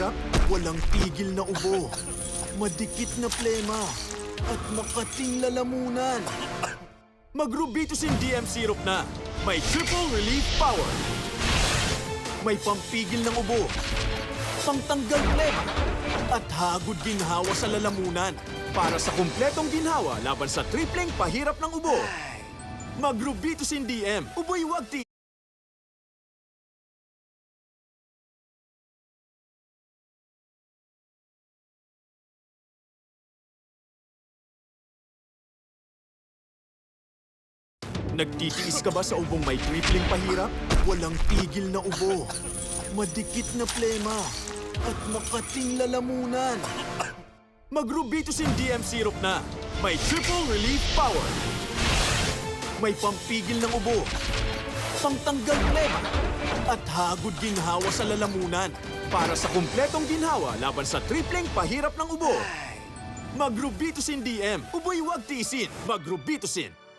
pahirap, walang tigil na ubo, madikit na plema, at makating lalamunan. Mag-Rubitusin DM Syrup na. May triple relief power. May pampigil ng ubo, pangtanggal plema, at hagod ginhawa sa lalamunan. Para sa kumpletong ginhawa laban sa tripleng pahirap ng ubo. Mag-Rubitusin DM. Ubo'y wag ti... Nagtitiis ka ba sa ubong may tripling pahirap? Walang tigil na ubo, madikit na plema, at makating lalamunan. Mag-Rubitusin DM Syrup na. May triple relief power. May pampigil ng ubo, pangtanggal plema, at hagod ginhawa sa lalamunan. Para sa kumpletong ginhawa laban sa tripleng pahirap ng ubo. Mag-Rubitusin DM. Ubo'y wag tiisin. Mag-Rubitusin.